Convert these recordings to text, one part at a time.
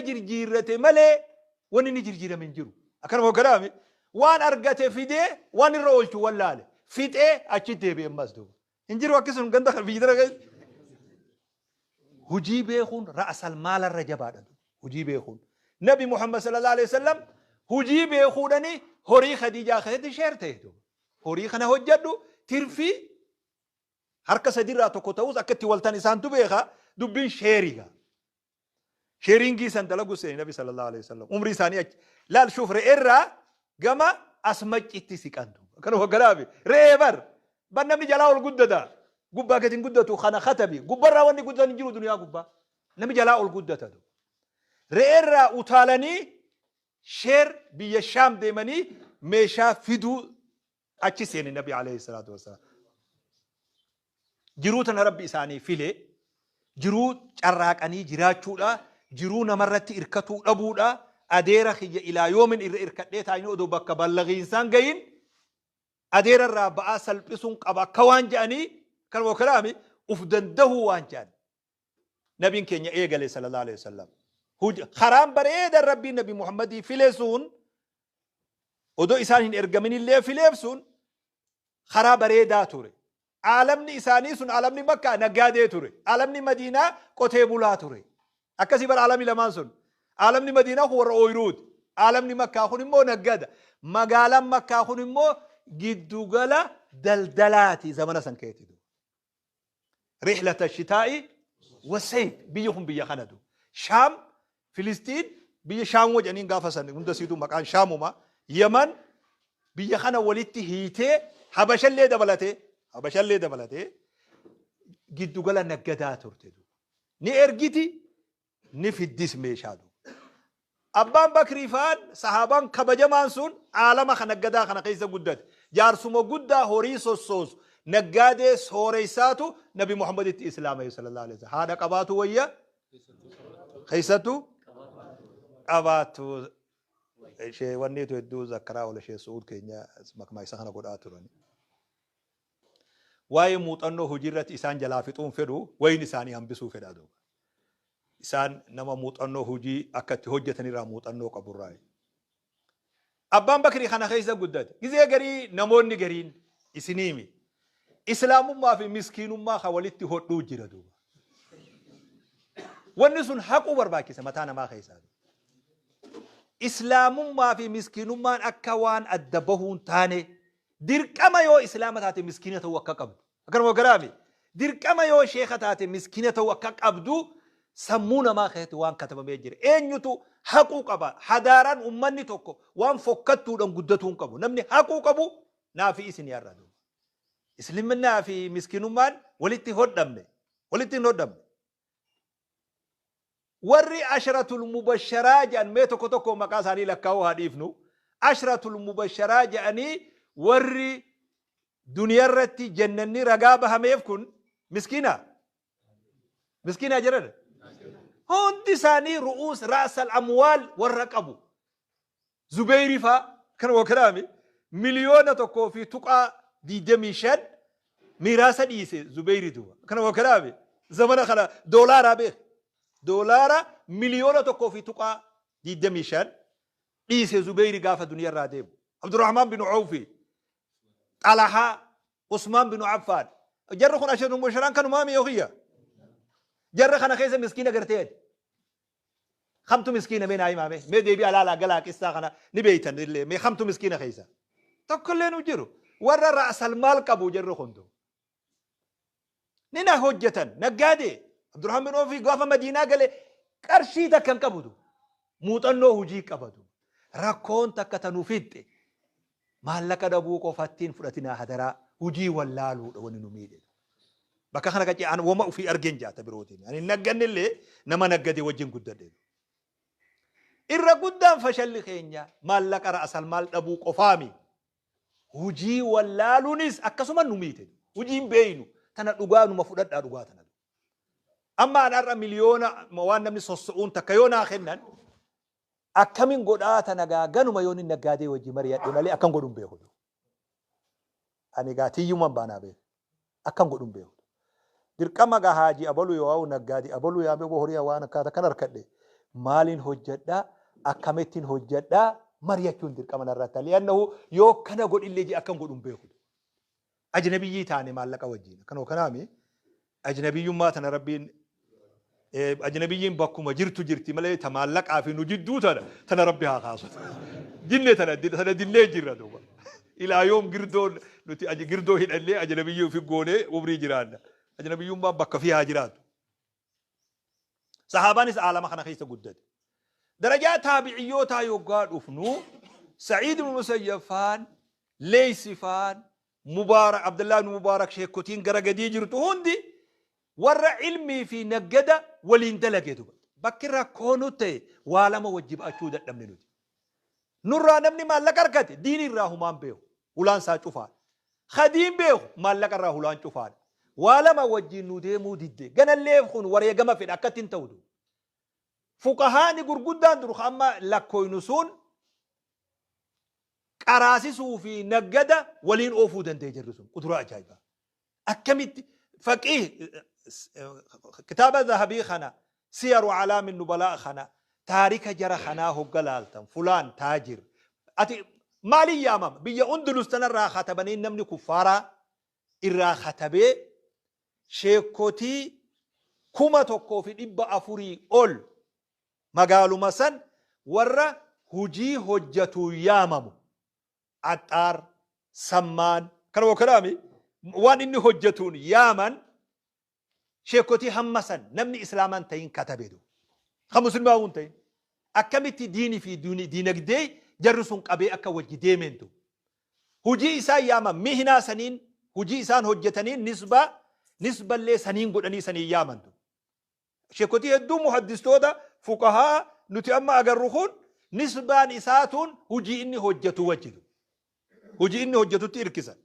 jirjiirrate malee wanni ni jirjiirame hin jiru. Akkanuma garaame waan argate fidee waan irra oolchu wallaale fixee achi deebi'ee ammas duuba. Hin jiru akkasuma ganda kan biyyi dara hujii beekuun ra'asal maalarra jabaadha. Hujii beekuun. Nabi Muhammad sallallahu alaihi wasallam hujii beekuudhani horii Khadijaa keessatti sheer ta'e duuba. Horii kana hojjedhu tirfii harka sadirraa tokko ta'us akka itti waltan isaantu beeka dubbiin sheeriga. Sheeringi san dalagu seeni Nabi sallallahu alaihi wasallam umri isaanii achi laal shuuf re'eerraa gama asmacitti siqantu. Akkanuma garaabe re'ee bar namni jalaa ol guddata. Gubbaa gatiin guddatu kana khatabi gubbarraa wanni guddatan jiru duniyaa gubbaa namni jalaa ol guddata. Re'eerraa utaalanii sheer biyya Shaam deemanii meeshaa fiduu achi seeni Nabi alayhi salatu wasalam. Jiruu tana Rabbi isaanii file jiruu carraaqanii jiraachuudha jiruu namarratti irkatuu dhabuudha adeera khiyya ilaa yoomin irra irkadhee taa'anii odoo bakka ballagiinsaan gayin adeera irraa ba'aa salphisuun qaba akka waan je'anii kan kalaami uf dandahuu waan je'an nabiin keenya eegale sallallahu alaihi wasallam haraan bareeda Rabbiin Nabi Muhammadii file sun odoo isaan hin ergaminillee fileef sun haraa bareedaa ture. Alamni isaanii sun alamni Makkaa naggaadee ture. Alamni Madiinaa qotee bulaa ture. Akkasii bar alamni lamaan sun. Alamni Madiinaa kun warra ooyiruuti. Alamni Makkaa kun immoo naggada. Magaalaan Makkaa kun immoo giddugala daldalaati zamana san keetitu. Rihlata shitaa'i wasayf biyya kun biyya kanatu. Shaam Filistiin biyya Shaam wajaniin gaafa san hunda siitu maqaan Shaamuma. Yaman biyya kana walitti hiitee habashallee dabalatee giddugala naggadaa turte. Ni ergiti ni fiddis meeshaadu. Abbaan Bakrii faan sahaabaan kabajamaan sun aalama kan naggadaa kana keessa guddate. Jaarsuma guddaa horii sossoosu naggaadee sooreysaatu Nabi Muhammaditti Islaama sallallahu alaihi wasallam. Haadha qabaatu wayya keessattu qabaatu ishee wanni tu hedduu zakkaraa ola ishee su'uud keenya makmaa isa kana godhaa turani. Waa'ee muuxannoo hojiirratti isaan jalaa fixuun fedhu wayin isaanii hambisuu fedha duuba. Isaan nama muuxannoo hojii akka itti hojjetanirraa muuxannoo qaburraa. Abbaan Bakrii kana keessa guddate. Gizee garii namoonni gariin isiniimi. Islaamummaa fi miskiinummaa kan walitti hodhuu jira duuba. Wanni sun haquu barbaachisa mataa namaa keessaa. Islaamummaa fi miskiinummaan akka waan adda bahuun taane dirqama yoo islaama taate miskiina ta'uu akka qabdu. Akkanuma garaafi dirqama yoo sheeka taate miskiina ta'uu akka qabdu sammuu namaa keessatti waan katabamee jira. Eenyutu haquu qaba. Hadaaraan ummanni tokko waan fokkattuudhaan guddatuu hin qabu. Namni haquu qabu naafi isin yaarra. Islaaminaa fi miskiinummaan walitti hodhamne. Warri ashratul mubasharaa jedhan mee tokko tokko maqaa isaanii lakkaa'uu haa dhiifnu. Ashratul mubasharaa jedhanii warri duniyarratti jannanni ragaa bahameef kun miskiina jiran. Hundi isaanii ru'uus ra'sal amwaal warra qabu. Zubeyri faa kan wakaraame miliyoona tokkoo fi tuqaa 25 miraasa dhiise Zubeyri duuba. Kan wakaraame zamana kana doolaaraa beek. Doolaara miliyoona tokkoo fi tuqaa 25 dhiise Zubeyri gaafa duniyarraa deemu. Abdurrahman bin Awfi, Talaha, Usman bin Affan. Jarri kun ashratul mubasharaan kanumaa mi'oohiyya. Jarri kana keessa miskiina garteedha. Kamtu miskiina mee naa himaame mee deebii alaalaa galaa qissaa kana ni beeytan illee mee kamtu miskiina keessa. Tokkollee nu jiru warra ra'sal maal qabu jarri hundu. Ni na hojjetan naggaadee. Abdurrahman bin Awfi gaafa Madiinaa galee qarshii takka hin qabutu. Muuxannoo hojii qabatu. Rakkoon takka tanuu fixxe. Maallaqa dhabuu qofattiin fudhatinaa hadaraa hojii wallaaluudha wanni nu miidhe. Bakka kana qaccee an wama ofii argeen jaata birootiin. Ani nagganillee nama naggadee wajjin guddadhe. Irra guddaan fashalli keenya maallaqa ra'sal maal dhabuu qofaami. Hojii wallaaluunis akkasuma nu miite. Hojiin beeynu tana dhugaa numa fudhadhaa dhugaa tana. Amma anarra miliyoona waan namni sosso'uun takka yoo naa kennan akkamin godhaata nagaa ganuma yoo inni naggaadee wajji mari'adhe malee akkan godhuun beeku. Ani gaatiyyumaan baanaa beeku. Akkan godhuun beeku. Dirqama gaa haaji abaluu yoo naggaadee abaluu yaa beeku horii waan akkaataa kan harkadhe مالين هجدا أكمتين هجدا مريكون دير كمان الرتا لأنه يو كنا قول اللي جي أكم قول بيخد أجنبي تاني مالك وجينا كانوا كلامي أجنبي ما تنا ربين أجنبيين بكم جرتي ملأ تمالك عافين وجدو تنا ربيها خاصة جنة تنا دلة جرا دوبا إلى يوم جردون نتي جردو هنا اللي أجنبيين في جونة وبري جيران أجنبيين ما بك فيها جيران صحابانيس عالم خنا خيسة جدد درجات تابعيوتا يوقات أفنو سعيد بن مسيفان ليسفان مبارك عبد الله بن مبارك شيخ كوتين جرجدي جرتو هندي ورا علمي في نجدة وليندلقيتو بكرة كونوتي ولا ما وجب أشودة نمنودي نورا نمني ما لكركت ديني راهو ما بيو ولان ساتشوفان خديم بيو ما لكر راهو لان شوفان ولا ما وجي نودي مودي جنا اللي يفخون ورا جما في أكتين تودو فقهاني قرقودان دروخ أما لكوينسون كراسي صوفي نجدة ولين أوفودن تيجرسون قدرة عجيبة أكمل فقيه كتاب الذهبي خنا سير علام النبلاء خنا تاريخ جرى خنا هو قلالتم فلان تاجر أتي مالي يامم بيا أندلس تنرى خطبني نمني كفارة إرى خطبه شيكوتي كوما توكو في إبا أفوري أول مقالو مسن ورى هجي هجتو يامم عطار سمان كانوا كلامي وان إني هجتون يامن شيكوتي همسن نمني إسلامان تين كتبيدو خمسين باون تين أكملت ديني في دينك دي جرسون قبي أكا وجه ديمنتو هجي إسان يامن مهنا سنين هجي إسان هجتنين نسبة اللي سنين قدني سنين يامن شيكوتي هدو محدثتو دا فقهاء نتأمى أقرخون نسبة إساتون هجي إني هجتو وجدو هجي إني هجتو تيركسن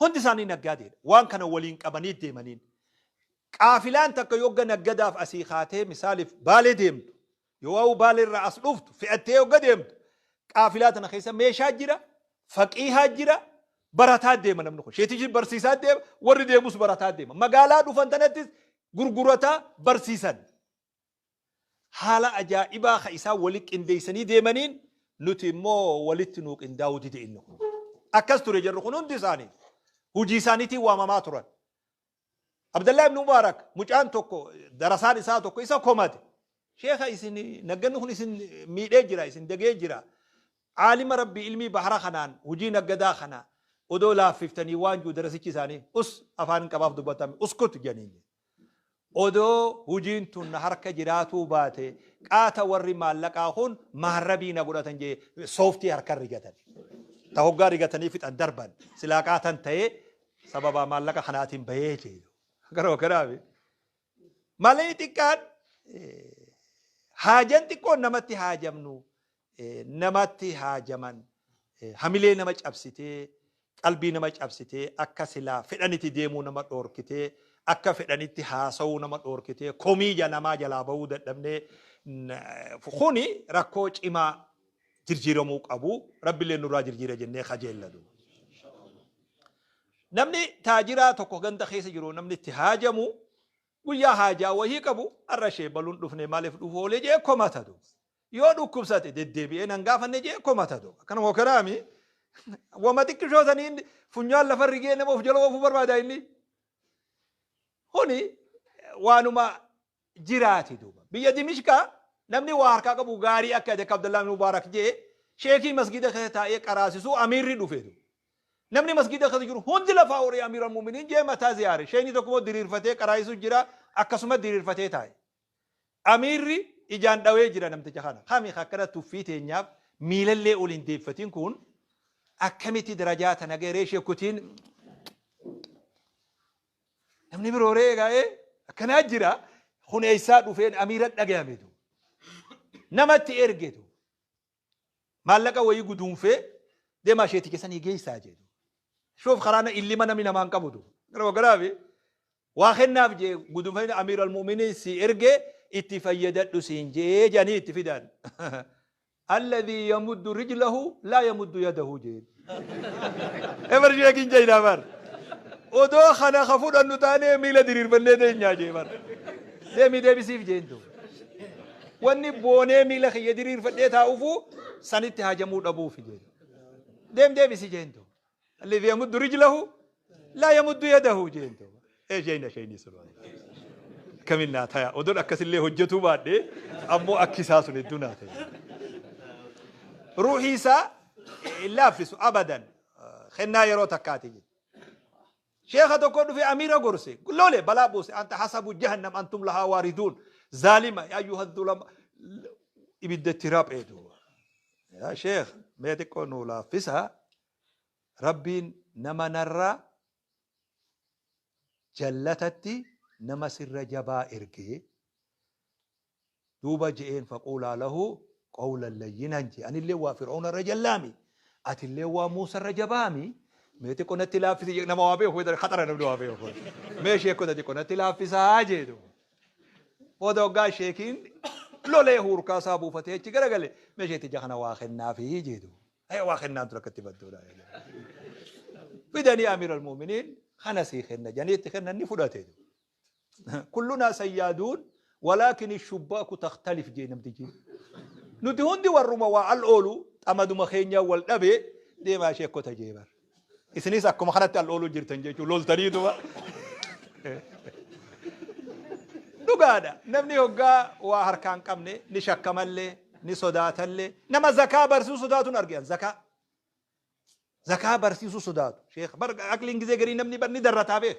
هندي ساني نجادين وان كانوا ولين كبنيت ديمانين قافلان تك يوجا نجدا في أسيخاته مثال في بالي ديمت يواو بالي الرأس لفت في أتيه يوجا ديمت قافلات أنا خيسا ميشا جرا فقيها جرا براتات ديما نمنخو شيتيجي برسيسات ديما ورد ديموس براتات ديما مقالا دوفانتنتس غرغرتا برسيسان حالا أجائبا خيسا ولك انديساني ديمانين نتمو ولتنوك انداودي دي إنه أكستو رجل هندي ساني هجي سانيتي واماما تران عبد الله بن مبارك مجان توكو درسان إسا توكو إسا كومات شيخ إسن نجنه إسن ميدة جرا إسن دقيق جرا عالم ربي علمي بحر خنان هجي نجدا خنا ودولا فيفتني وانجو درسي ساني أس أفان كباب دبتام أسكت جنين ودو هجين تون حركة جراتو باته قاتا ورّي مالك آخون مهربي نقولة تنجي صوفتي حركة رجتني تهوغا رجتني في الدربان سلاكاتن تي سببا مالك خناتين بيجي كرو كرامي مالي تكان حاجن تكون نمتي حاجمنو نمتي حاجمن حملي نمج أبسيتي قلبي نمج أبسيتي أكا سلا فدانيتي ديمو نمت أوركتي أكا فدانيتي حاسو نمت أوركتي كوميجا نما جلا بودة دمني فخوني راكوش إما جرجيرموك أبو ربي اللي نورا جرجير جنة خجل لدو نمني تاجرا توكو غند خيس جرو نمني تهاجمو ويا حاجة وهي كبو الرشي بلون دفني مالف دفولي جي كوماتادو يودو كبساتي ددبي نانغافن جي كوماتادو كان هو كلامي وما تكشو ثانين فنيال لفرقين نمو فجلو وفو بربادايني هوني وانما جراتي دوبا بيدي مشكا نمني واركا كبو غاري أكاد عبد الله مبارك جي شيخي مسجد خيتا إيه كراسيسو أمير دفيدو نمني مسجد خيتا جرو هنزل فاوري أمير المؤمنين جي متى زيارة شيني تكمو دير فتاة كراسيسو جرا أكسمة دير فتاة تاي أميري إجان داوي جرا نمت جهانا خامي خكرة تفيته نياب ميل اللي أولين ديفتين كون أكمتي درجات نجاريش يكوتين نمني بروري غاية كنا جرا خون إيساد وفين أميرات نجامدو نمت إرجدو مالك ويجي قدوم في ده ما شيء تكسن يجي ساجدو شوف خرانا اللي ما نمي نمان كبدو كلام قرابي واخر نافجي قدوم فين أمير المؤمنين سي إرجع اتفيدت لسينجي جاني اتفيدان الذي يمد رجله لا يمد يده جيد إمرجع كين جاي نامر ودو خنا خفود أنو تاني ميلا دير بنده ده نياجي مر ده مي ده بيسيف جيندو واني بوني ميلا خي يدرير فديتها أوفو سنتي هاجمود أبو في جيد ديم يسجينتو الذي يمد رجله لا يمد يده جينتو إيه جينا شيء نسلوه كملنا تايا ودون أكس اللي هجتوا بعد أمو أكساس الدنيا روحي سا لافس أبدا خنا يرو تكاتي شيخ تقول في أمير قرسي قل له بلا بوس أنت حسب جهنم أنتم لها واردون ظالمة يا أيها الظلم يبدأ التراب إيدو يا شيخ ما تكونوا لافسها ربي نما نرى جلتتي نما سر جبا إرقي دوبا جئين فقولا له قولا لينا انجي أن اللي هو فرعون الرجلامي أتي اللي هو موسى الرجبامي ميتي كنا تلافي نما وابيه هو ده خطر نبدو وابيه هو ماشي كنا كنا تلافي ساجدو ودو قا شيكين لولا هوركا سابو فتيه تجرا قال ماشي تجانا واخنا في جيدو أي واخنا أنت لك تبدو لا بدني أمير المؤمنين خنسي خنا جنيت خنا نفودته كلنا سيادون ولكن الشباك تختلف جينا بتجي ندهون دي والرما والأولو أما دم خينيا والنبي دي ما شيء كوتا جيبر إثني ساكم خنات الأولو جرتن جيشو لول تريدوا نقادا نبني هجا وهركان كمني نشكمله نصداتله نما زكاة برسو صداتون أرجعن زكاة برسو صدات شيخ برج أكل إنجزي قرين نبني برني درتها به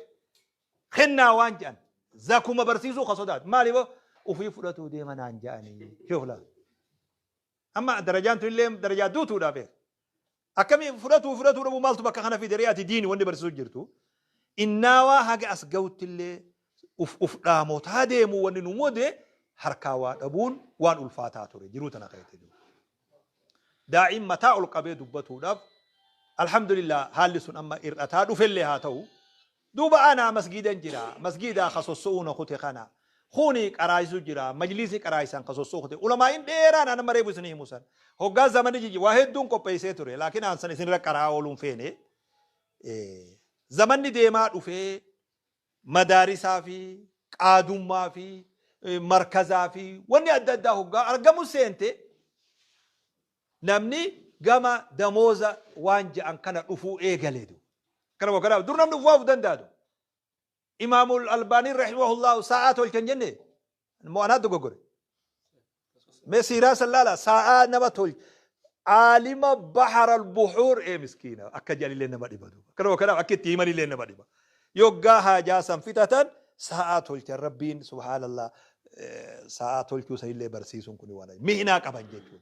خنا وانجان زاكو ما برسيسو خصدات مالي بو وفي فراتو دي من انجاني شوف لا اما درجات اللي درجات دوتو دافي اكمي فراتو ربو مالتو بك خنا في دريات ديني وندي برسو جرتو انوا حاجه اسغوت اللي اف داموت هاديمو وني نمودي حركاوا دبون وان الفاتاتو جروتنا خيتدو دائم متاع القبيد دبتو دب الحمد لله حالسون اما ارتا دفل هاتو دوبا أنا مسجدا جرا مسجدا خصوصون خوتي خنا خوني قرايزو جرا مجلسي قرايسان خصوصو خوتي علماء إن ديران أنا مريبو سني موسى هوغا زمن جي واحد دون كو بيسه توري لكن أنسان سن قرا ولون فيني زمن ديما دوفي مدارسا في قادوما في مركزا في وني أددا هوغا أرغمو سنتي نمني غما دموزا وانج أن كان دفو إيغاليدو كلام وكلام دورنا نفوف دندادو إمام الألباني رحمه الله ساعات والكنجنة المؤنات دقوقري مسيرة سلالة ساعات نبتول عالم بحر البحور إيه مسكينة أكجالي لنا بدي بدو كلام وكلام أكيد تيمالي لنا بدي بدو يوجاها جاسم فتاة ساعات والكربين سبحان الله ساعات والكوسي اللي برسيسون كوني وانا مهنا كمان جيتون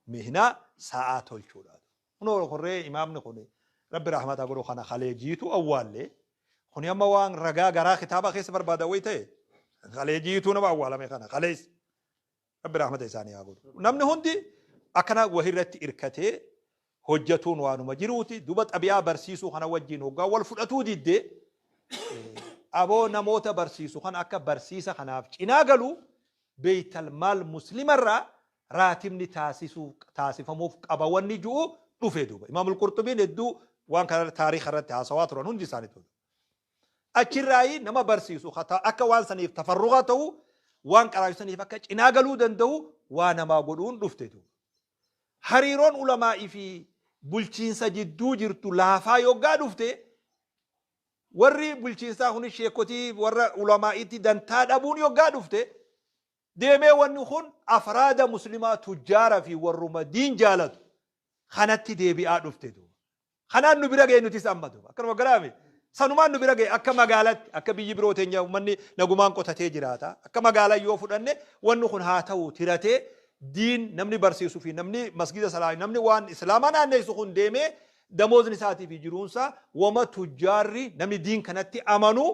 مهنا ساعات والكولا نور خرّي إمام نخوني رب رحمة أقوله خنا خليجيتو أول لي خني أما وان رجع جرا كتابة خيس بربادوي تي خليجيتو نبأ أول ما خنا خليس رب رحمة إنساني أقول نمن هندي أكنا وهرت إركته هجتون وانو مجروتي دوبت أبيا برسيسو خنا وجين وجا والفرقتو ديد أبو نموت برسيسو خنا أكا برسيسا خنا إنا قالوا بيت المال مسلم الرا راتم تاسيسو موف أبواني جو نفيدو إمام القرطبي ندو وان كان تاريخ الرد عصوات رنون دي سانتو أكيراي نما برسيسو خطا أكا وان سنيف تفرغاتو وان كراي سنيف أكا إناغلو دندو وانا ما قلون نفتدو حريرون علماء في بلچينسا جدو جرتو لافا يوغا نفته ورّي بلچينسا هوني شيكوتي ورّا علماء تي دنتا دابون يوغا نفته ديمي ونخون أفراد مسلمات تجار في ورّما دين جالتو خانتي ديبي نفتدو خنان نبرجع إنه تسمعه أكرم كلامي سنومان نبرجع أكما قالت أكبي جبروتين يا مني نجومان كتاتي جراتا أكما قال يوفرني ونخون هاتو تيرته دين نمني برسيسو في نمني مسجد سلاي نمني وان إسلامنا نيسخون ديمه دموز نساتي في جرونسا وما تجاري نمني دين كنتي أمانو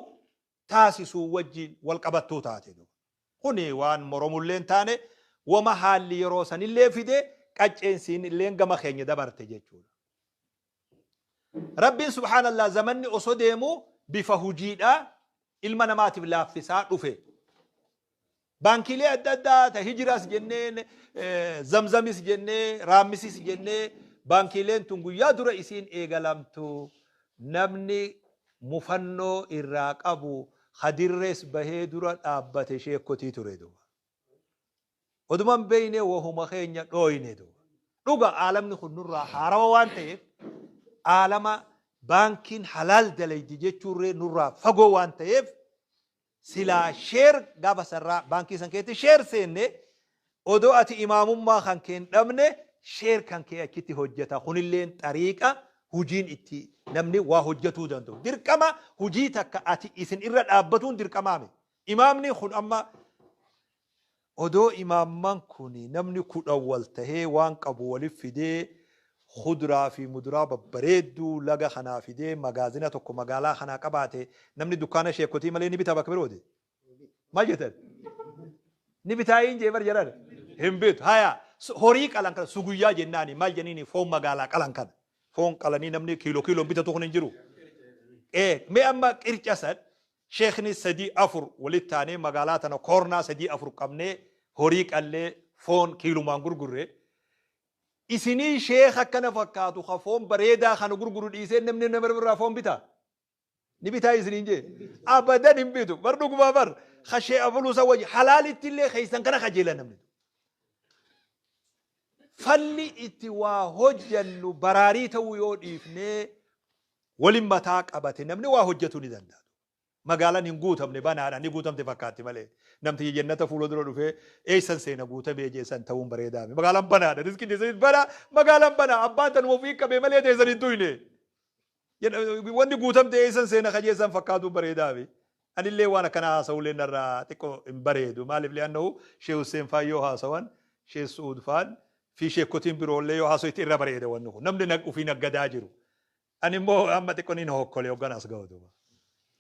تاسسو وجين والقبطو تاتيدو خوني وان مرمولين تاني وما حال يروسان اللي في ده كأجنسين اللي إنجما خيني دبرت جيتشون ربي سبحان الله زمني أصدمو بفهوجيدا المنامات بلافسات وفي بانكيلي أددا تهجراس جنة زمزميس جنة رامسيس جنة بانكيلين تونغو يادو رئيسين إيغالامتو نمني مفنو إراق أبو خديرس بهدورا أبات شيخ كتي تريدو oduman beeyne wahuma keenya dhooyne do dhuga aalamni kun nurraa haarawa waan ta'eef aalama baankiin halaal dalaydi jechuurree nurraa fagoo waan ta'eef silaa sheer gaafa sarraa baankii san keetti sheer seenne odoo ati imaamummaa kan keen dhabne sheer kan kee achitti hojjeta kunilleen xariiqa hujiin itti namni waa hojjetuu danda'u dirqama hujii takka ati isin irra dhaabbatuun dirqamaame imaamni kun amma odoo imaamman kun namni kudhan wal tahee waan qabu waliif fidee khudraa fi muduraa babbareedduu laga kanaa fidee magaazina tokko magaalaa kanaa qabaate namni dukkaana sheekotii malee ni bitaa bakka birooti maal jettan ni bitaayin jee bar jedhan hin bitu haya horii qalan kana suguyyaa jennaani maal jenniini foon magaalaa qalan kana foon qalanii namni kiiloo bitatu kun hin jiru mee amma qirca san sheekni sadii afur walitti taanee magaalaa tana koornaa sadii afur qabnee horii qallee foon kiilumaan gurgurree isinii sheekh akkana fakkaatu ka foon bareedaa kana gurguru dhiisee namni nama irraa foon bitaa ni bitaa isiniin jee abadan hin bitu bar dhuguma bar khashee abulusa waji halaalitti illee keeysan kana kajeela namni falli itti waa hojjannu baraarii ta'uu yoo dhiifnee walin mataa qabate namni waa hojjetuu ni danda'a magaalaan hin guutamne banaadha ni guutamte fakkaatti malee namti jannata fuula dura dhufee eessan seena guutamee jeessan ta'uun bareedaame magaalaan banaadha riskiin teessaniit bana magaalaan bana abbaan tanuma ofii qabee malee teessan hin tuyne wanni guutamte eessan seena kajeessan fakkaatu bareedaame anillee waan akkana haasa'ullee narraa xiqqoo hin bareedu maaliif li'annahu shee Hussein faan yoo haasawan shee Suud faan fi sheekotiin biroollee yoo haasa'u itti irra bareeda wanni kun namni ofii naggadaa jiru ani immoo amma xiqqoo ni hokkole hogganas ga'u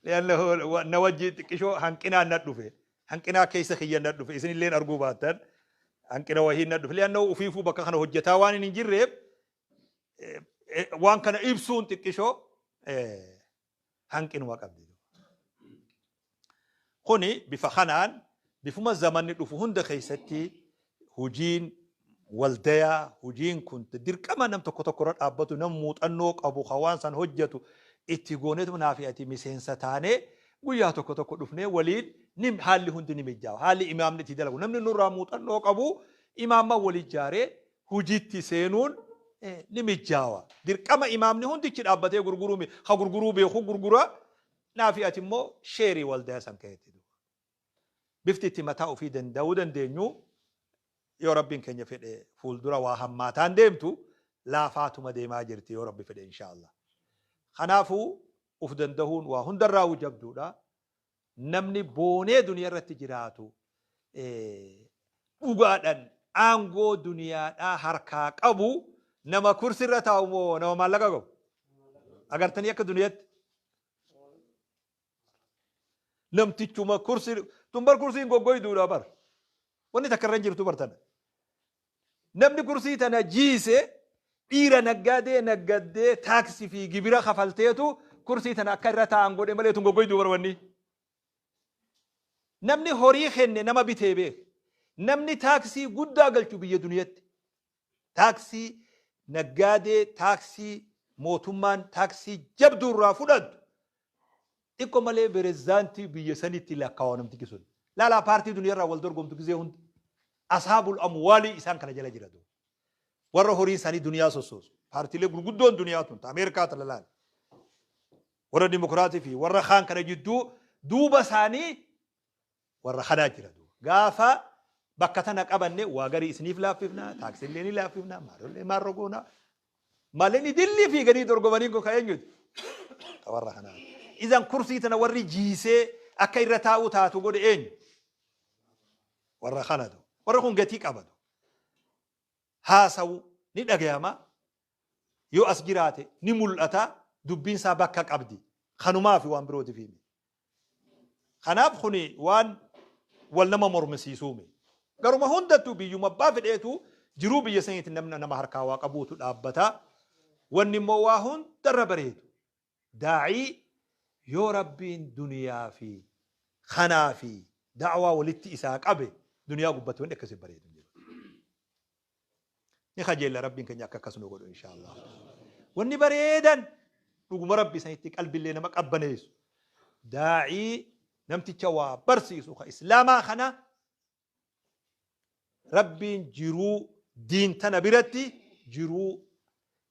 لأنه نوجه كشو هنكنا ندفه هنكنا كيس خيّا ندفه إذن اللين أرجو باتر هنكنا وهي ندفه لأنه في فو بكا خنا هجتا وان نجرب وان كان إبسون تكشو هنكنا وقبل خوني بفخنان بفما الزمن ندفهون دخيستي هجين والديا هجين كنت دير كما نم تكتكرر أبتو نموت أنوك أبو خوان سن هجتو itti goonetu naafi'ati miseensa taane guyyaa tokko tokko dhufnee waliin nim haalli hundi ni mijjaawa haalli imaamni itti dalagu namni nurraa muuxannoo qabu imaamma wali jaaree hujitti seenuun ni mijjaawa dirqama imaamni hundichi dhaabbatee gurguruu beeku gurgura naafi'ati immoo sheerii waldaa san keetti bifti itti mataa ofii danda'uu dandeenyu yoo rabbiin keenya fedhe fuuldura waa hammaataan deemtu laafaatuma deemaa jirti yoo rabbi fedhe inshaallah خنافو ufdandahun waa hundarraa wujabduudha namni boonee duniyaa irratti jiraatu dhugaadhan aangoo duniyaadhaa harkaa qabu nama kursi irra taa'u moo nama maallaqa qabu agartanii akka duniyaatti namtichuma kursi tumbar kursiin goggoyduudha bar wanni takka irra jirtu bartana namni kursii tana jiise dhiira naggadee taaksii fi gibira kafalteetu kursii tana akka irra taa'an godhe malee tun goggoyduu barwanni namni horii kenne nama bitee beek namni taaksii guddaa galchu biyya duniyaatti taaksii naggadee taaksii mootummaan taaksii jabduurraa fudhatu xiqqoo malee berezaantii biyya sanitti lakkaawaa namtichi sun laalaa paartii duniyaarraa wal dorgomtu gizee hundi ashaabul amwaalii isaan kana jala jiratu warra horii isaanii duniyaa sossoosu paartiilee gurguddoon duniyaa tun Ameerikaa talalaan warra dimokiraatii fi warra kaan kana jidduu duuba isaanii warra kanaa jira gaafa bakka tana qabanne waa garii isiniif laaffifna taaksiillee ni laaffifna maalollee maarrogoona maaleen idillii fi gadi dorgomanii goka eenyuti warra kanaa izan kursii tana warri jiisee akka irra taa'u taatu godhe eenyu warra kanatu warra kun gatii qabatu haasawu ni dhagayama yoo as jiraate ni mul'ata dubbiin isaa bakka qabdi kanumaa fi waan birootiif himi kanaaf kuni waan wal nama mormisiisuume garuma hundattuu biyyuma abbaa fedheetu jiruu biyya saniitti nama harkaa waa qabuutu dhaabbata wanni immoo waa hundarra bareedu daa'ii yoo rabbiin duniyaa fi kanaa fi da'waa walitti isaa qabe duniyaa gubbatti wanni akkasii bareedu نخجل ربي كن ياك كسنو قولوا إن شاء الله وني بريدا رغم ربي سنتك قلبي اللي نمك أبنيس داعي نمتي تشوا برسيس وخا إسلاما خنا rabbiin jiruu diin tana biratti jiruu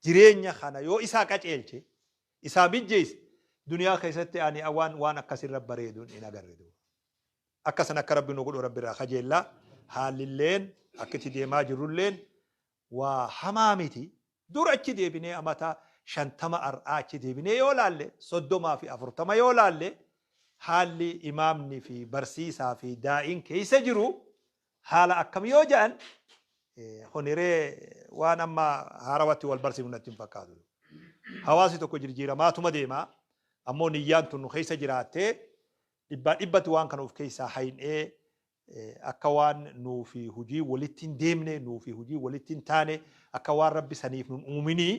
jireenya kana yoo isaa qaceelche isaa bijjeesse duniyaa keessatti ani waan akkasirra bareeduun hin agarre akkasan akka rabbi nu godhu rabbi irraa kajeella haalilleen akkitti deemaa jirulleen waa hamaa miti dura achi deebinee amata 50 ar'aa achi deebinee yoo laalle 30 fi 40 yoo laalle haalli imaamni fi barsiisaa fi daa'iin keessa jiru haala akkam yoo jedhan honiree waan amma haarawatti wal barsiifnu natti hin fakkaatu. Hawaasi tokko jijjiiramaatuma deema ammoo niyyaan tun nu keessa jiraattee dhibbatti waan kana of keessaa haynee akka waan nuu fi hujii walitti hin deemne nuu fi hujii walitti hin taane akka waan rabbi saniif nun uuminii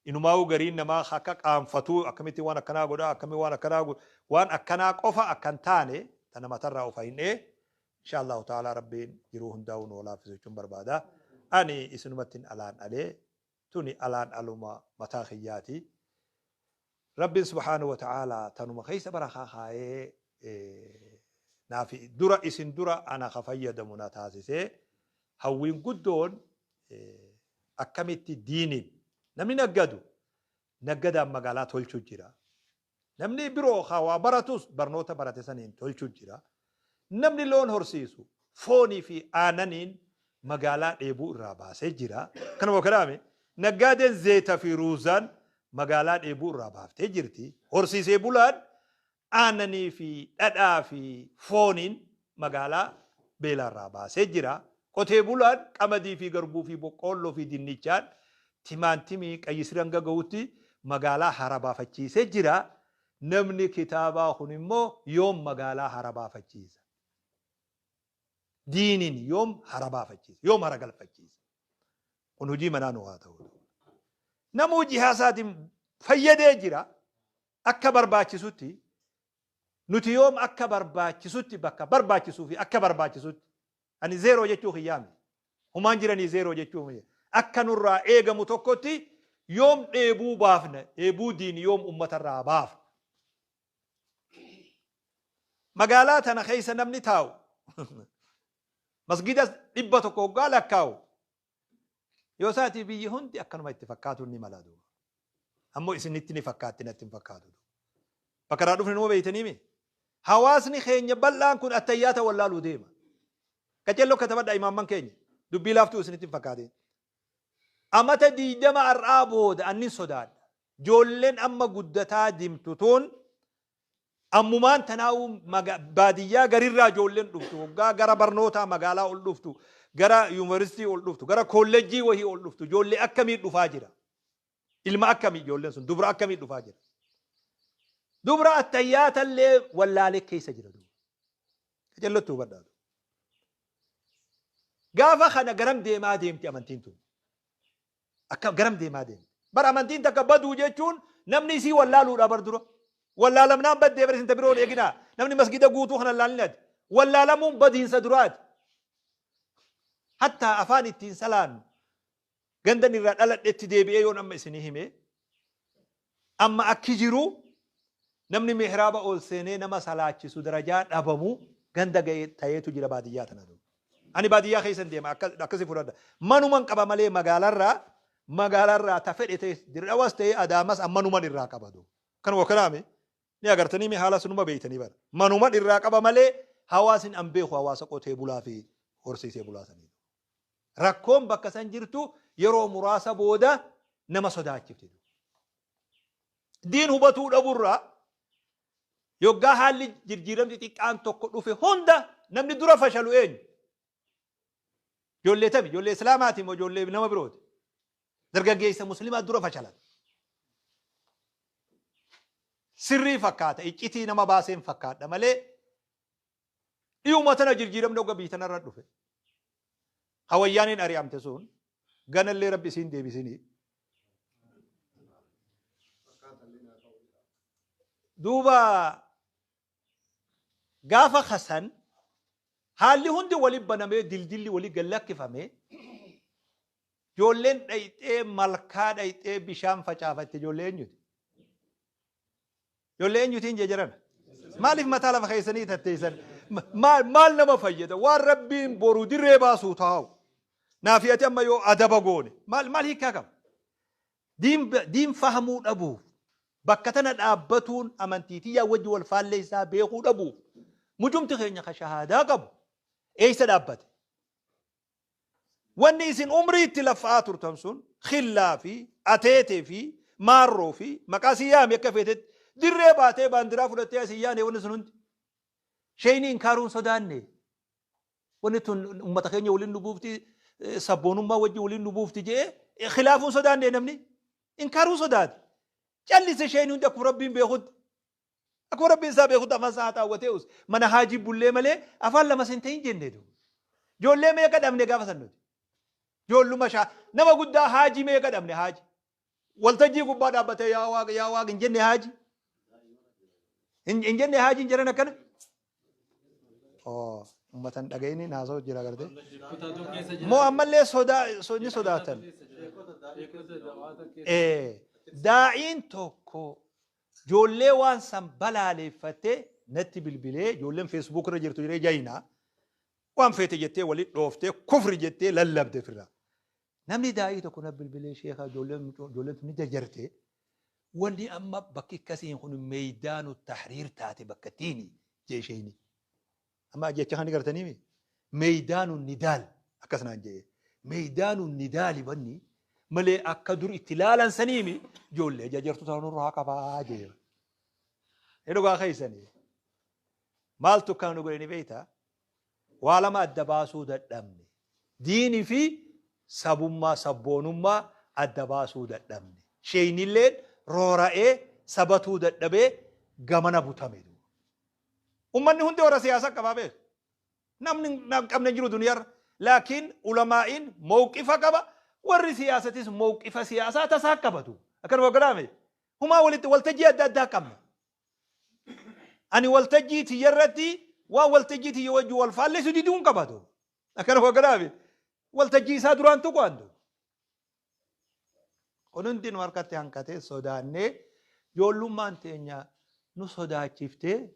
inumaa gariin namaa akka qaanfatu akkamitti waan akkanaa godha akkamitti waan akkanaa godha waan akkanaa qofa akkan taane tana matarraa of haynee inshallah ta'ala rabbiin jiruu hundaa'uun walaaf jechuun barbaada. Ani isinumattiin alaan alee tuni alaan aluma mataa kiyyaati. Rabbiin subhaanahu wa ta'ala tanuma keessa barakaa kaayee naafi dura isin dura ana ka fayyadamu na taasisee hawwiin guddoon akkamitti diiniin namni naggadaan magaalaa tolchuu jira. Namni biroo waa baratus barnoota barate saniin tolchuu jira. Namni loon horsiisu foonii fi aananiin magaalaa dheebuu irraa baasee jira. Kanuma kanaame naggaadeen zeeta fi ruuzaan magaalaa dheebuu irraa baaftee jirti. Horsiisee bulaan aananii fi dhadhaa fi fooniin magaalaa beelaarraa baasee jira. Qotee bulaan qamadii fi garbuu fi boqqoolloo fi dinnichaan timaantimii qayyisiraan gaga'utti magaalaa hara baafachiisee jira. Namni kitaabaa kun immoo yoom magaalaa hara baafachiisa? Diiniin yoom hara baafachiisa? Yoom hara galfachiisa? Kun hojii manaa nu haa ta'u. Nama hojii haasaatiin fayyadee jira akka barbaachisutti nuti yoom akka barbaachisutti bakka barbaachisuu fi akka barbaachisutti ani zeeroo jechuu kiyyaame humaan jiranii zeeroo jechuu akka nurraa eegamu tokkotti yoom dheebuu baafna dheebuu diin yoom ummatarraa baafna magaalaa tana keessa namni taa'u masgida 100 hoggaa lakkaa'u yoo isaati biyyi hundi akkanuma itti fakkaatu ni mala duuba ammoo isinitti ni fakkaatti natti hin fakkaatu bakka dhufne numa beeytaniimi hawaasni keenya bal'aan kun attayyaata wallaaluu deema qacello katabadha imaamman keenya dubbii laaftuu isinitti hin fakkaatin amata 20 ar'aa booda annin sodaadha joolleen amma guddataa dimtutuun ammumaan tanaa'u baadiyyaa garirraa joolleen dhuftu waggaa gara barnootaa magaalaa ol dhuftu gara yuunivarsiitii ol dhuftu gara kolleejjii wahii ol dhuftu joollee akkamii dhufaa jira ilma akkamii joolleen sun dubra akkamii dhufaa jira dubra attayyaata illee wallaalee keessa jira qacellotti hubadhaatu gaafa kana garam deemaa deemti amantiin tun akka garam deemaa deemti bara amantiin takka baduu jechuun namni isii wallaaluudha bar dura wallaalamnaan baddee bara isin tabiroon eeginaa namni masgida guutuu kana laalinaati wallaalamuun badiinsa duraati hatta afaan ittiin salaannu gandan irraa dhaladhetti deebi'ee yoon amma isinii hime amma akki jiru namni mihraaba ol seenee nama salaachisu darajaa dhabamu ganda ga'ee ta'eetu jira baadiyyaa tana ani baadiyyaa keessan deema akkasi fudhadha manuman qaba malee magaalarraa ta fedhe ta'e dirqawas ta'e adaamas ammanuman irraa qabadu kan wakanaame ni agartanii mi haala sunuma beeytanii bara manuman irraa qaba malee hawaasin an beeku hawaasa qotee bulaa fi horsiisee bulaa sanii rakkoon bakka san jirtu yeroo muraasa booda nama sodaachifte diin hubatuu dhaburraa yoggaa haalli jijjiiramti xiqqaan tokko dhufe hunda namni dura fashalu eenyu ijoollee tami ijoollee islaamaati moo ijoollee nama birooti dargaggeessa muslimaa dura fashalan sirrii fakkaata iccitii nama baaseen fakkaadha malee dhiyuma tana jijjiiramni hogga biitanarra dhufe hawayyaaniin ari'amte sun ganallee rabbi isiin deebisinii duuba gaafa kasan haalli hundi wali banamee dildilli wali gallakkifame ijoolleen dhayxee malkaa dhayxee bishaan facaafatte ijoollee eenyuti ijoollee eenyutiin jejerana maaliif mataa lafa keessanii tatteessan maal nama fayyada waan rabbiin boru dirree baasuu taa'u نافية أما يو أدب قوني مال هيك كم دين فهمون أبو بكتنا الأبتون أمانتيتيا وجه والفال ليس بيخود أبو مجمع تخيني خشهادة قبو إيش الأبت والنيسين عمري تلفات تمسون خلافي أتيتي في مارو في مكاسيام يكفيت درباتي باندرا فلتي سياني ونسنون شيء إنكارون صداني ونتون أمتخيني ولين نبوفتي سبونما وجه ولين نبوفتي جه خلافون صداني نمني إنكارون صداد جلس شيء عند أكبر ربي بيخد أكبر ربي إنسان بيخد أفساتا وتيوس من هاجي بولي ملي أفعل لما سنتين جندو جولي ما يقدم نجا فسنود جولو مشا نما قد هاجي ما يقدم نهاجي والتجي قبادة بتي يا واق إن جنة هاجي إن جنة هاجي إن جرنا كنا مثلا أجيني نازو جرا كرده مو أمال لي سودني سوداتن داعين توكو جولي وان سنبلا لفتة نتي بالبلي جولم فيسبوك رجرتو جري جاينا وان فيتي جتة ولي روفته كفر جتة للبد فرا نمني داعي توكو بالبلي شيخا جولم تني جرتة وندي أما بكي كسين خن ميدان التحرير تاتي بكتيني جيشيني أما جيت خاني قرتني مي ميدان الندال أكسنا جيه ميدان الندال بني ملي أكدر اتلالا سنيمي جولي جاجرتو تانو روحا كفا جيه إنو قا خيساني مالتو كانو قوليني بيتا وعلما الدباسو دمني ديني في سبوما سبونوما الدباسو دمني شيني اللين رورائي سبتو دبي غمنا بوتاميدو أمني هندي ورا سياسة كبابه نم نجرو دنيا لكن علماء موقف كبا ور سياسة موقف سياسة تساكبتو أكن وقرامي هما ولتجي أددا كم أني ولتجي تجرتي وولتجي تيوجو الفال سجدون كبتو أكن وقرامي ولتجي سادران تقواندو ونندين وركتي هنكتي سوداني يولو مانتينيا نو سودا چفته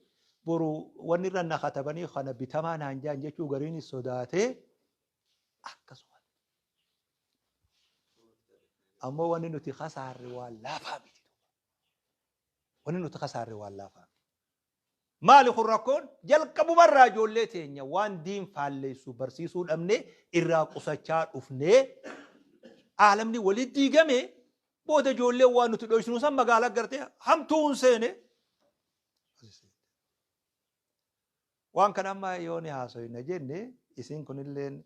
برو ونرى نخاتبني خانا بتمان هنجان جيشو غريني سوداته أكسوان أما وننو تخسار روال لا فامي وننو تخسار روال لا فامي مالي خرقون جل كبو مرة جولتين وان دين فاليسو برسيسو الأمني إراق أساچار أفني عالمني ولد ديگمي بوده جولي وانو تدوشنو سم مقالا کرتے هم تون سيني وان كان أما يوني هاسوي نجني إسين كن اللين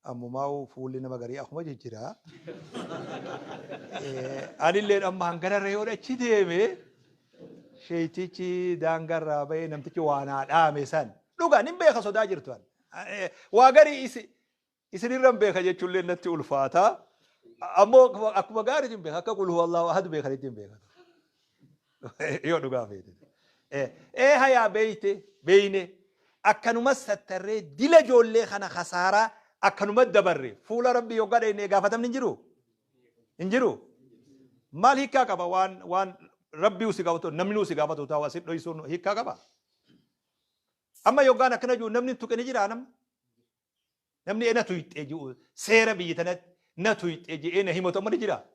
أمو ماو فولي نمغاري أخو مجيجرا أني اللين أما هنگنا ريورة چي ديمي شيتيچي دانگر رابي نمتيچي وانا آمي سان لوغا نم بيخا صدا جرتوان واغاري إسين رم بيخا جيچو اللين نتي ألفاتا أمو أكو مغاري جم بيخا كقول هو الله أحد بيخا جم بيخا يو لوغا فيدي هيا بيني أكنوما ستري دل جولي خنا خسارة أكنوما دبري فولا ربي يوغا ديني غافتم ننجرو مال هيكا كبا وان ربي وسيغاوتو نمنو سيغاوتو تاوا سيد دويسون هيكا كبا أما يوغا نكنا جو نمني توكني جرانم نمني أنا تويت أجو سيرة بيتنا نتويت أجي أنا هيموتو ما نجرا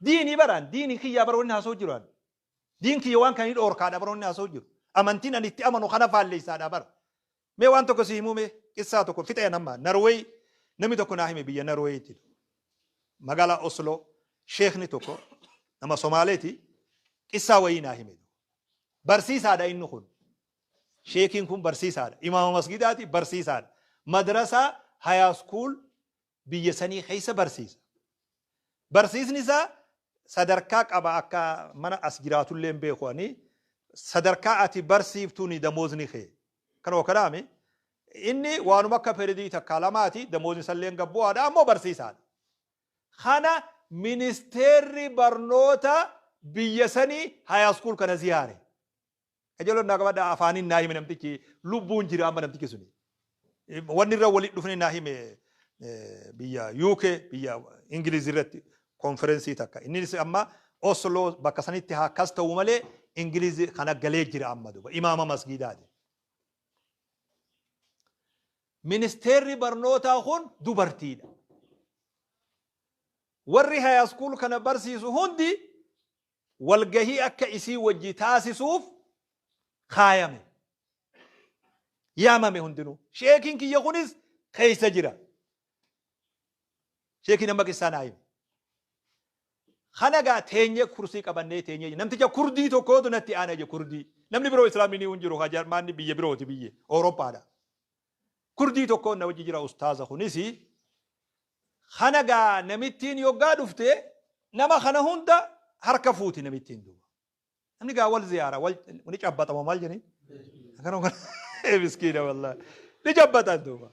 ديني بران ديني خيا برون هاسو جران دين كي يوان كان يدور كذا برون ناسوجو أمانتين أن يتأمنوا خنا فاللي سادا بر ما وان تكو سيمو مي قصة تكو فتاة نما نروي نمي تكو ناهي بيا نروي تيدو مقالة أوسلو شيخ نتوكو نما سوماليتي قصة وين ناهي ميدو برسي سادا إنه خون شيخين كون برسي سادا إمام مسجداتي برسي سادا مدرسة هاي سكول بيا سني خيسة برسيس نسا sadarkaa qaba akka mana as jiraatullee beekoni sadarkaa ati barsiiftuni damozni kee kan wakalaami inni waanuma akka peredii takka lamaati damozni salleen gabbuwaadha ammoo barsiisaadha kana ministeerri barnoota biyya sanii high school kana ziyaare ajaloon naqabadha afaanin naa hime namtichi lubbuun jira amma namtichi suni wanni irra walit dhufni naa hime biyya UK biyya Ingiliz irratti konferensii takka inni amma Oslo bakka sanitti haa kas ta'u malee Ingilizi kana galee jira amma duba imaama masgidaati ministeerri barnootaa kun dubartiidha. Warri haya school kana barsiisu hundi walgahii akka isii wajji taasisuuf kaayame. Yaamame hundinuu. Sheekiin kiyya kunis keessa jira. Sheekiin amma keessaa naayime. Kana gaa teenye kursii qabannee teenye namticha kurdii tokkootu natti aana je kurdii. Namni biroo islaamni ni hunjiru hajarmaanni biyya birooti biyye Awurooppaadha. Kurdii tokkoon na wajji jira ustaaza kunisi. Kana gaa namittiin yoggaa dhufte nama kana hunda harka fuuti namittiin duuba. Namni gaa wal ziyaara wal ni cabbatama maal jedhani? Kana miskiina wallahi. Ni cabbatan duuba.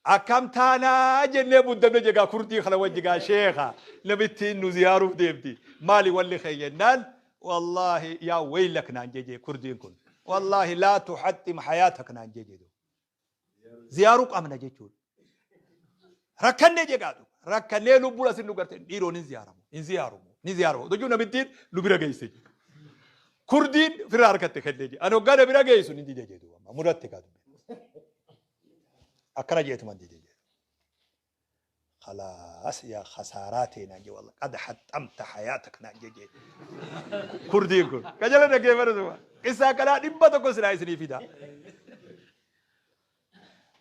Akkam taanaa jennee buddamne jegaa kurdii kana wajji gaa sheekha namittiin nu ziyaaruuf deemti. Maali walli khayyannaan wallahi yaa waylak naan jeje kurdiin kun. Wallahi laa tuhattim hayaatak naan jeje. Ziyaaruu qabna jechuudha. Rakkanne jegaadhu. Rakkannee lubbuun asin nu garte dhiiroon hin ziyaaramu. Hin ziyaaramu. Ni ziyaaramu. Dojuu namittiin nu bira geesse. Kurdiin fira harkatte kennee je. Ani hoggaa na bira geessu ni dide jedhu. Muratte kaatu. Akkana jeetu man dide jedhu. خلاص يا خساراتي نجي والله قد حطمت حياتك نجي كرديكم كجلا نجي مرزوا إسا كلا نبض كوسنا يسني فيدا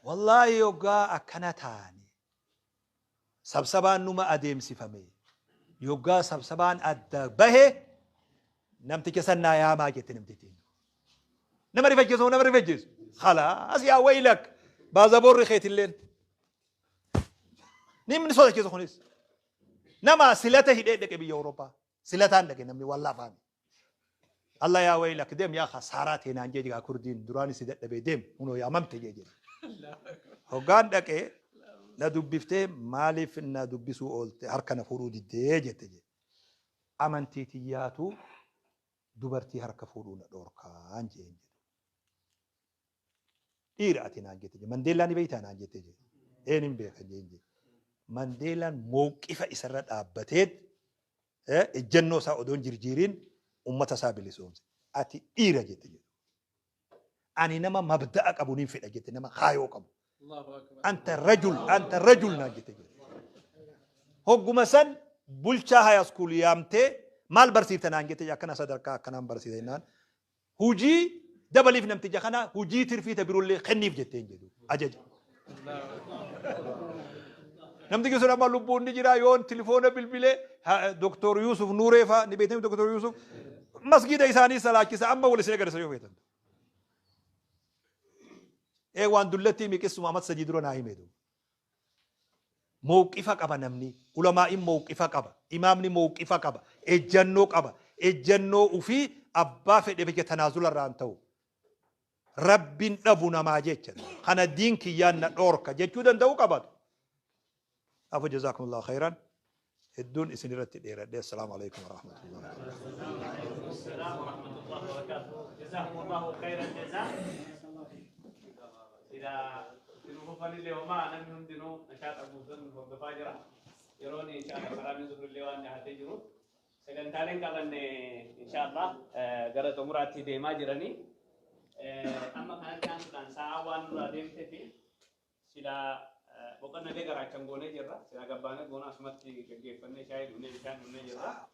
والله يوغا أكنتاني سبسبان نما أديم سفمي يوغا سبسبان أدبه نمتك سنة يا ما جت نمتين نمر فجسو نمر فجس خلاص يا ويلك بازبور خيت اللين نمني صوتك يا زخونيس نما سلته هديك بي أوروبا سلتان لك نمني والله فاهم الله يا ويلك دم يا خسارات هنا نجي كردين دراني سيدت لبي دم هنو يا ممت جي هوغان دك لا دبفته مالي فينا دبسو قلت هركنا فرود الديجة تجي أمنتي تياتو دبرتي هرك فرونا دوركان جي إيراتنا جي منديلا نبيتنا جي تجي إيه بيخ جي منديلا موقف إسرات أبتيت الجنة سأودون جرجيرين أمة سابلي سومس أتي إيرا جي تجي أنا نما مبدأك أبو نيفي أجيت نما خايوك أبو أنت رجل ناجت هو مثلا بولشا هاي سكول يامته مال برسيت ناجت يا كنا صدركا كنا برسيت نان هوجي دبل في نمتجا خنا هوجي ترفي تبرول لي خنيف جتين جدو أجج نمتجا سورة ما لبون نجرا يون تلفون بالبلة دكتور يوسف نوريفا نبيتهم دكتور يوسف مسجد إنساني سلاكي أما ولا سيجار سيوفيتن وان دلتي ميكس محمد سجدرو نايمدو موقفك أبا نمني علماء موقفك أبا إمامني موقفك أبا الجنوك أبا الجنو وفي أبا في دبك تنازل الرانتو رب نبونا ما جيتشن خنا الدين كيان نورك جيتشودن دوك أبا أفو جزاكم الله خيرا الدون إسنيرت الإيراد السلام عليكم ورحمة الله السلام ورحمة الله وبركاته جزاكم الله خيرا الجزاء إذا تنوفوا فني وما نمهم دينو نشاط أبو ذن وبفاجرة يروني إن شاء الله كلامي زبر الليوان هتجرو سكن تالين كمان إن شاء الله قرأت أموراتي ديما جراني أما كان سلان ساوان راديم تبي سلا bukan nanti keracang gone jera, sila gabana gona asmat di kegiatan ini saya dunia jera.